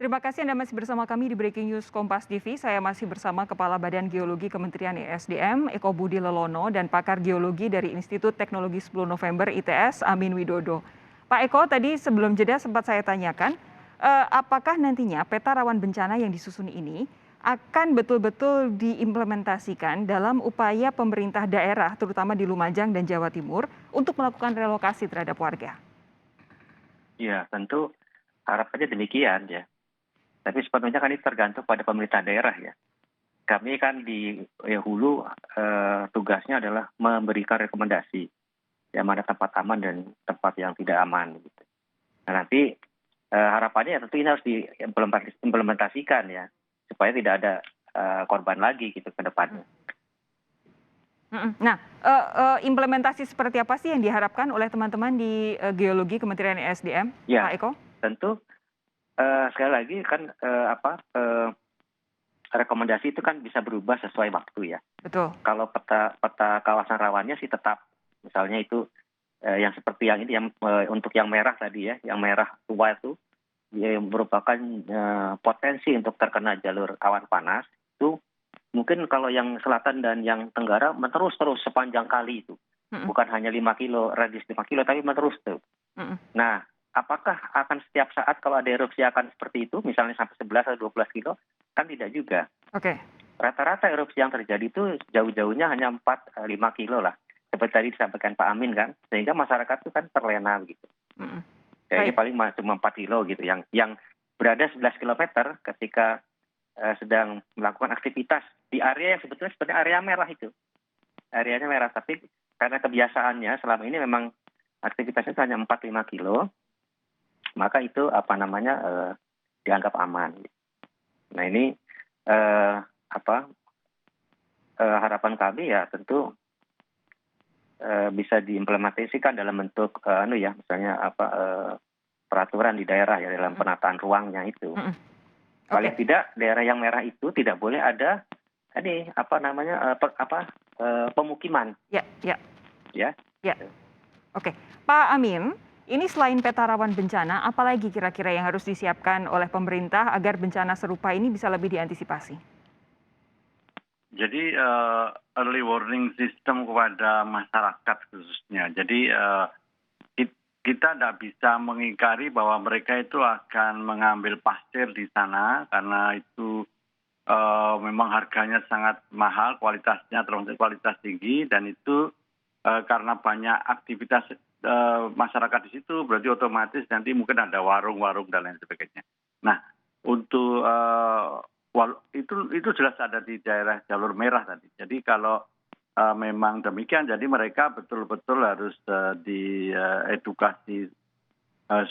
Terima kasih Anda masih bersama kami di Breaking News Kompas TV. Saya masih bersama Kepala Badan Geologi Kementerian ESDM, Eko Budi Lelono, dan pakar geologi dari Institut Teknologi 10 November ITS, Amin Widodo. Pak Eko, tadi sebelum jeda sempat saya tanyakan, apakah nantinya peta rawan bencana yang disusun ini akan betul-betul diimplementasikan dalam upaya pemerintah daerah, terutama di Lumajang dan Jawa Timur, untuk melakukan relokasi terhadap warga? Ya, tentu harapannya demikian ya. Tapi sepenuhnya kan ini tergantung pada pemerintah daerah ya. Kami kan di hulu tugasnya adalah memberikan rekomendasi yang mana tempat aman dan tempat yang tidak aman. Gitu. Nah nanti harapannya ya tentu ini harus diimplementasikan ya supaya tidak ada korban lagi gitu ke depannya. Nah, implementasi seperti apa sih yang diharapkan oleh teman-teman di Geologi Kementerian ESDM, Ya, Pak Eko? tentu sekali lagi kan rekomendasi itu kan bisa berubah sesuai waktu ya. Betul. Kalau peta kawasan rawannya sih tetap, misalnya itu yang seperti yang ini yang untuk yang merah tadi ya, yang merah tua itu yang merupakan potensi untuk terkena jalur awan panas itu mungkin kalau yang selatan dan yang tenggara terus sepanjang kali itu. Bukan hanya 5 kilo, radius 5 kilo, tapi menerus tuh. Nah, apakah akan setiap saat kalau ada erupsi akan seperti itu, misalnya sampai 11 atau 12 kilo? Kan tidak juga. Oke. Rata-rata erupsi yang terjadi itu jauh-jauhnya hanya 4-5 kilo lah. Seperti tadi disampaikan Pak Amin kan, sehingga masyarakat itu kan terlena begitu. Kayaknya paling cuma 4 kilo gitu, yang berada 11 kilometer ketika sedang melakukan aktivitas di area yang sebetulnya seperti area merah itu. Areanya merah, tapi karena kebiasaannya selama ini memang aktivitasnya hanya 4-5 kilo, maka itu dianggap aman. Nah ini harapan kami ya tentu bisa diimplementasikan dalam bentuk misalnya peraturan di daerah ya dalam penataan ruangnya itu. Paling tidak daerah yang merah itu tidak boleh ada pemukiman. Ya. Oke, Pak Amin, ini selain peta rawan bencana, apalagi kira-kira yang harus disiapkan oleh pemerintah agar bencana serupa ini bisa lebih diantisipasi? Jadi early warning system kepada masyarakat khususnya. Jadi kita tidak bisa mengingkari bahwa mereka itu akan mengambil pasir di sana karena itu memang harganya sangat mahal, kualitasnya termasuk kualitas tinggi, dan itu karena banyak aktivitas masyarakat di situ berarti otomatis nanti mungkin ada warung-warung dan lain sebagainya. Nah, untuk itu jelas ada di daerah jalur merah tadi. Jadi kalau memang demikian, jadi mereka betul-betul harus diedukasi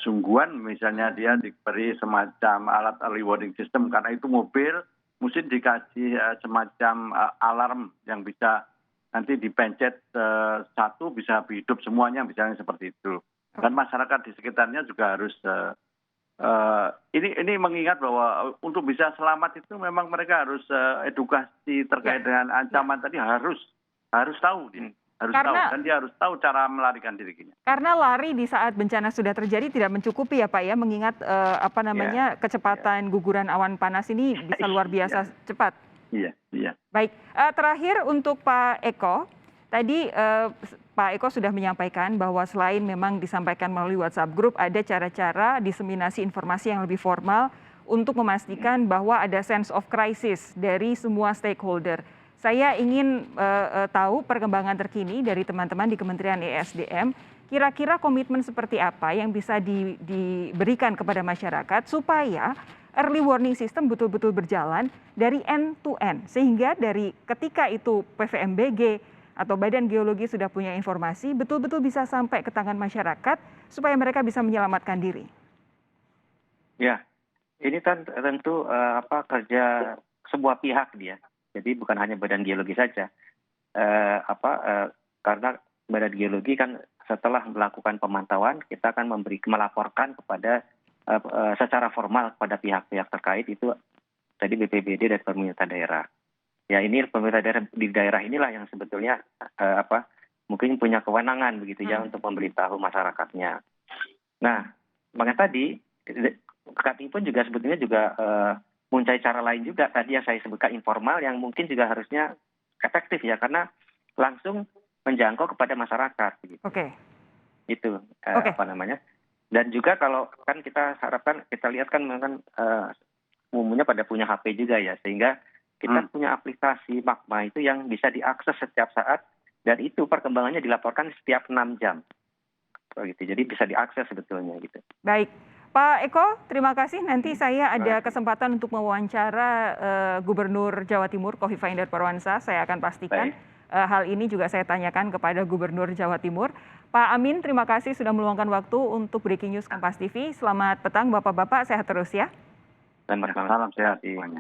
sungguhan, misalnya dia diberi semacam alat early warning system karena itu mobil mesti dikasih semacam alarm yang bisa nanti dipencet satu bisa hidup semuanya, misalnya seperti itu. Dan masyarakat di sekitarnya juga harus ini mengingat bahwa untuk bisa selamat itu memang mereka harus edukasi terkait dengan ancaman tadi harus tahu dia. Tahu dan dia harus tahu cara melarikan dirinya. Karena lari di saat bencana sudah terjadi tidak mencukupi ya Pak ya, mengingat kecepatan guguran awan panas ini bisa luar biasa cepat. Iya. Baik, terakhir untuk Pak Eko, tadi Pak Eko sudah menyampaikan bahwa selain memang disampaikan melalui WhatsApp Group, ada cara-cara diseminasi informasi yang lebih formal untuk memastikan bahwa ada sense of crisis dari semua stakeholder. Saya ingin tahu perkembangan terkini dari teman-teman di Kementerian ESDM, kira-kira komitmen seperti apa yang bisa diberikan kepada masyarakat supaya early warning system betul-betul berjalan dari end to end, sehingga dari ketika itu PVMBG atau Badan Geologi sudah punya informasi, betul-betul bisa sampai ke tangan masyarakat supaya mereka bisa menyelamatkan diri. Ya, ini kan tentu kerja sebuah pihak dia. Jadi bukan hanya Badan Geologi saja, karena Badan Geologi kan setelah melakukan pemantauan kita akan melaporkan kepada secara formal kepada pihak-pihak terkait itu tadi BPBD dan pemerintah daerah. Ya ini pemerintah daerah di daerah inilah yang sebetulnya mungkin punya kewenangan begitu ya untuk memberitahu masyarakatnya. Nah, makanya tadi kami pun juga sebetulnya juga mencari cara lain juga tadi yang saya sebutkan informal yang mungkin juga harusnya efektif ya karena langsung menjangkau kepada masyarakat gitu. Oke. Itu apa namanya. Dan juga kalau kan kita harapkan kita lihat kan memang umumnya pada punya HP juga ya sehingga kita punya aplikasi Magma itu yang bisa diakses setiap saat dan itu perkembangannya dilaporkan setiap 6 jam. Gitu. Jadi bisa diakses sebetulnya gitu. Baik. Pak Eko, terima kasih. Nanti saya ada kesempatan untuk mewawancara Gubernur Jawa Timur, Khofifah Indar Parawansa. Saya akan pastikan hal ini juga saya tanyakan kepada Gubernur Jawa Timur. Pak Amin, terima kasih sudah meluangkan waktu untuk Breaking News Kompas TV. Selamat petang Bapak-Bapak, sehat terus ya. Salam sehat semuanya.